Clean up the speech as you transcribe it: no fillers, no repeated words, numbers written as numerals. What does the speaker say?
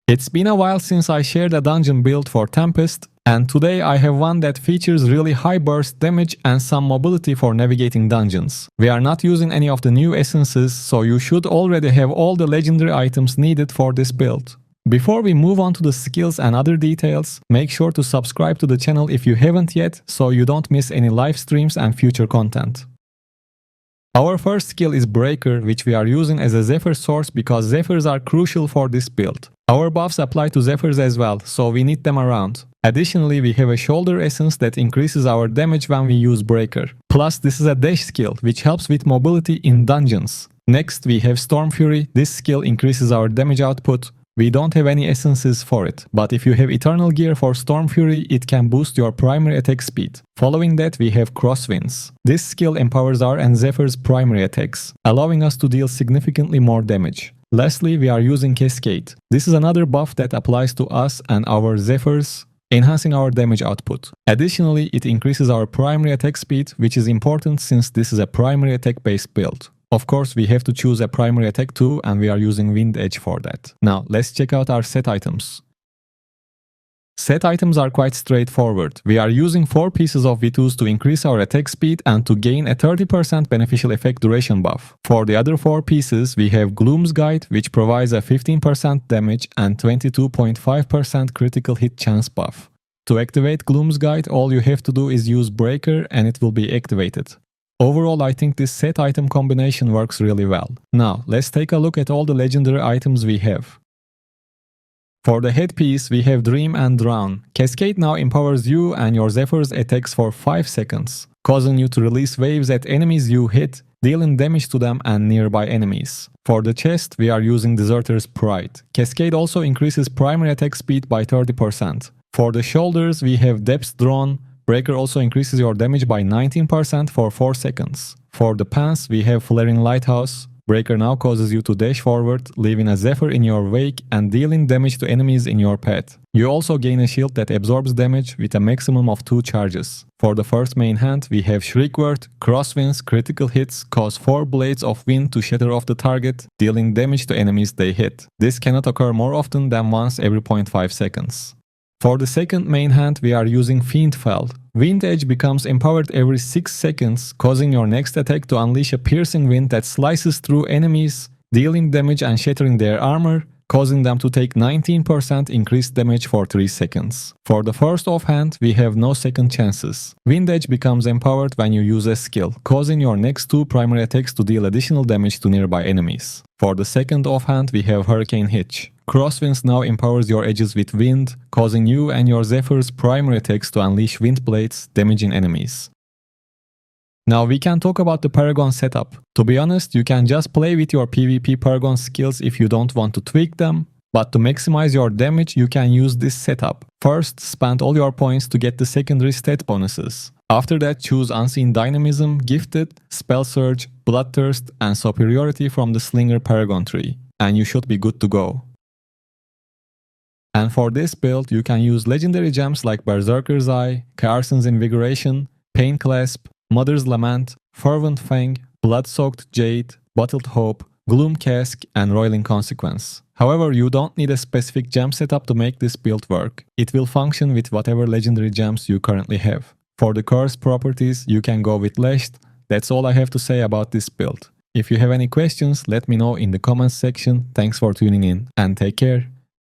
It's been a while since I shared a dungeon build for Tempest, and today I have one that features really high burst damage and some mobility for navigating dungeons. We are not using any of the new essences, so you should already have all the legendary items needed for this build. Before we move on to the skills and other details, make sure to subscribe to the channel if you haven't yet, so you don't miss any live streams and future content. Our first skill is Breaker, which we are using as a Zephyr source because Zephyrs are crucial for this build. Our buffs apply to Zephyrs as well, so we need them around. Additionally, we have a Shoulder essence that increases our damage when we use Breaker. Plus, this is a dash skill, which helps with mobility in dungeons. Next, we have Storm Fury. This skill increases our damage output. We don't have any essences for it, but if you have Eternal Gear for Storm Fury, it can boost your primary attack speed. Following that, we have Crosswinds. This skill empowers our and Zephyr's primary attacks, allowing us to deal significantly more damage. Lastly, we are using Cascade. This is another buff that applies to us and our Zephyrs, enhancing our damage output. Additionally, it increases our primary attack speed, which is important since this is a primary attack based build. Of course, we have to choose a primary attack too, and we are using Wind Edge for that. Now, let's check out our set items. Set items are quite straightforward. We are using 4 pieces of V2s to increase our attack speed and to gain a 30% beneficial effect duration buff. For the other 4 pieces, we have Gloom's Guide, which provides a 15% damage and 22.5% critical hit chance buff. To activate Gloom's Guide, all you have to do is use Breaker and it will be activated. Overall, I think this set item combination works really well. Now, let's take a look at all the legendary items we have. For the headpiece, we have Dream and Drown. Cascade now empowers you and your Zephyr's attacks for 5 seconds, causing you to release waves at enemies you hit, dealing damage to them and nearby enemies. For the chest, we are using Deserter's Pride. Cascade also increases primary attack speed by 30%. For the shoulders, we have Depth's Drawn. Breaker also increases your damage by 19% for 4 seconds. For the pants, we have Flaring Lighthouse. Breaker now causes you to dash forward, leaving a Zephyr in your wake and dealing damage to enemies in your path. You also gain a shield that absorbs damage with a maximum of 2 charges. For the first main hand, we have Shriekword. Crosswinds, critical hits, cause 4 blades of wind to shatter off the target, dealing damage to enemies they hit. This cannot occur more often than once every 0.5 seconds. For the second main hand, we are using Fiendfell. Wind Edge becomes empowered every 6 seconds, causing your next attack to unleash a piercing wind that slices through enemies, dealing damage and shattering their armor, causing them to take 19% increased damage for 3 seconds. For the first offhand, we have no second chances. Wind Edge becomes empowered when you use a skill, causing your next 2 primary attacks to deal additional damage to nearby enemies. For the second offhand, we have Hurricane Hitch. Crosswinds now empowers your edges with wind, causing you and your Zephyr's primary attacks to unleash wind blades, damaging enemies. Now we can talk about the Paragon Setup. To be honest, you can just play with your PvP Paragon skills if you don't want to tweak them, but to maximize your damage you can use this setup. First, spend all your points to get the secondary stat bonuses. After that, choose Unseen Dynamism, Gifted, Spell Surge, Bloodthirst, and Superiority from the Slinger Paragon tree, and you should be good to go. And for this build, you can use legendary gems like Berserker's Eye, Carson's Invigoration, Pain Clasp, Mother's Lament, Fervent Fang, Blood-Soaked Jade, Bottled Hope, Gloom Cask, and Roiling Consequence. However, you don't need a specific gem setup to make this build work. It will function with whatever legendary gems you currently have. For the curse properties, you can go with Lashed. That's all I have to say about this build. If you have any questions, let me know in the comments section. Thanks for tuning in, and take care.